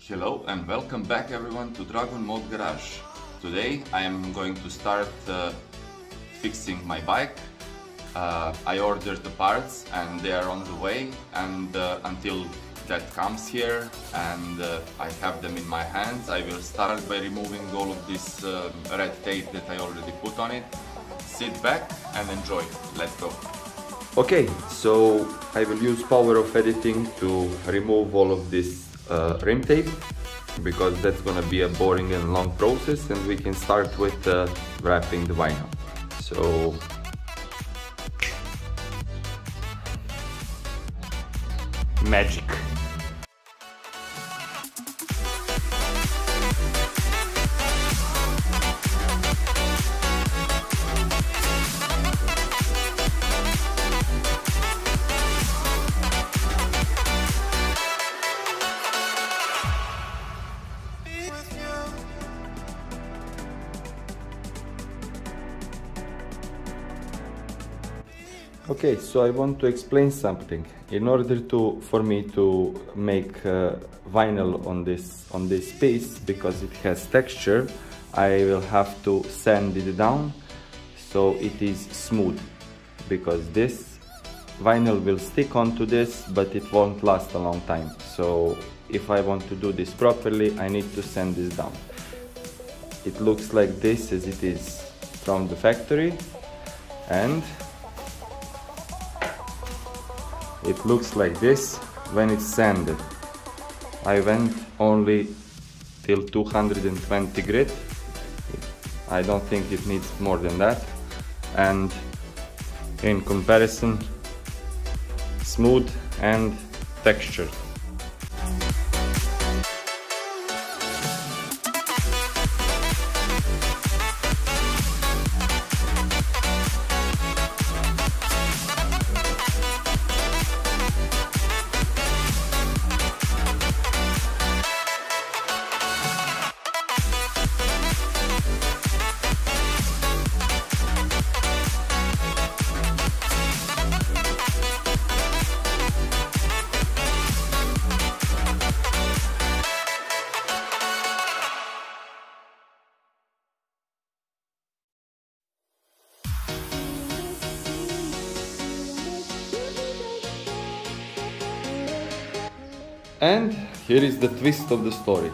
Hello and welcome back everyone to Dragon Mode Garage. Today I am going to start fixing my bike. I ordered the parts and they are on the way, and until that comes here and I have them in my hands, I will start by removing all of this red tape that I already put on it. Sit back and enjoy. Let's go. Okay, so I will use power of editing to remove all of this rim tape, because that's gonna be a boring and long process, and we can start with wrapping the vinyl. So magic. Okay, so I want to explain something. In order for me to make vinyl on this piece, because it has texture, I will have to sand it down so it is smooth, because this vinyl will stick onto this, but it won't last a long time. So if I want to do this properly, I need to sand this down. It looks like this as it is from the factory, and it looks like this when it's sanded. I went only till 220 grit. I don't think it needs more than that. And in comparison, smooth and textured. And here is the twist of the story.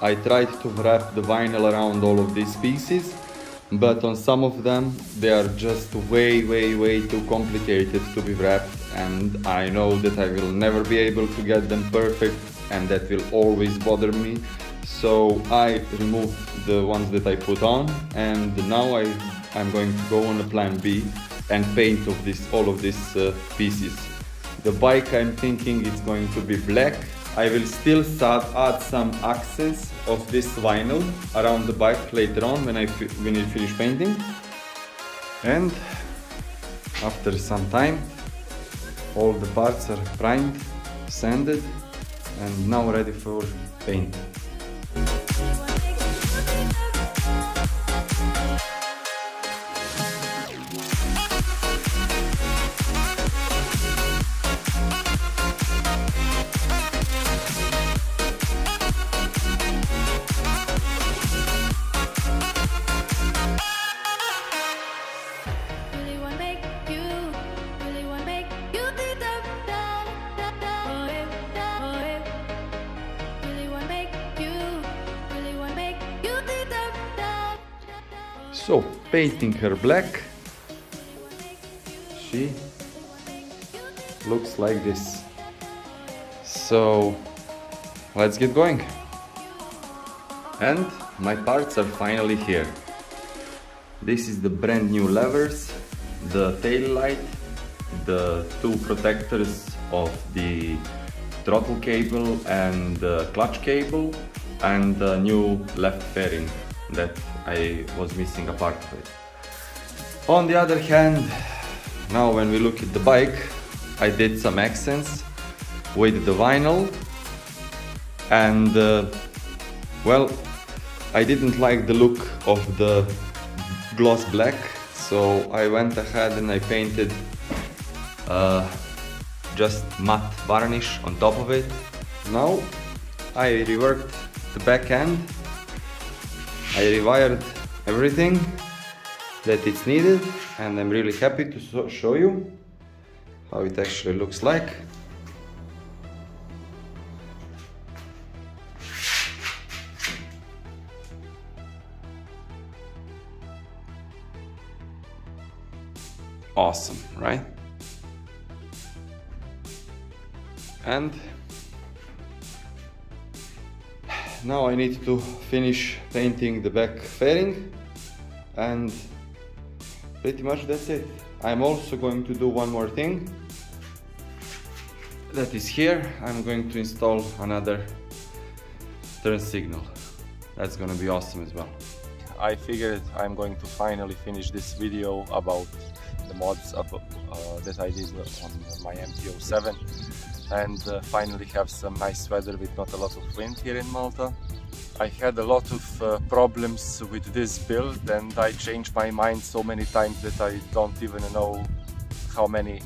I tried to wrap the vinyl around all of these pieces, but on some of them they are just way too complicated to be wrapped, and I know that I will never be able to get them perfect, and that will always bother me. So I removed the ones that I put on, and now I'm going to go on a plan B and paint all of these pieces. The bike, I'm thinking it's going to be black. I will still add some accents of this vinyl around the bike later on when I finish painting. And after some time, all the parts are primed, sanded, and now ready for paint. So, painting her black, she looks like this. So, let's get going. And my parts are finally here. This is the brand new levers, the tail light, the two protectors of the throttle cable and the clutch cable, and the new left fairing that I was missing a part of it. On the other hand, now when we look at the bike, I did some accents with the vinyl, and well, I didn't like the look of the gloss black, so I went ahead and I painted just matte varnish on top of it. Now I reworked the back end. I rewired everything that it's needed, and I'm really happy to show you how it actually looks like. Awesome, right? And now I need to finish painting the back fairing, and pretty much that's it. I'm also going to do one more thing. That is here. I'm going to install another turn signal. That's gonna be awesome as well. I figured I'm going to finally finish this video about the mods that I did on my MT-07, and finally have some nice weather with not a lot of wind here in Malta. I had a lot of problems with this build, and I changed my mind so many times that I don't even know how many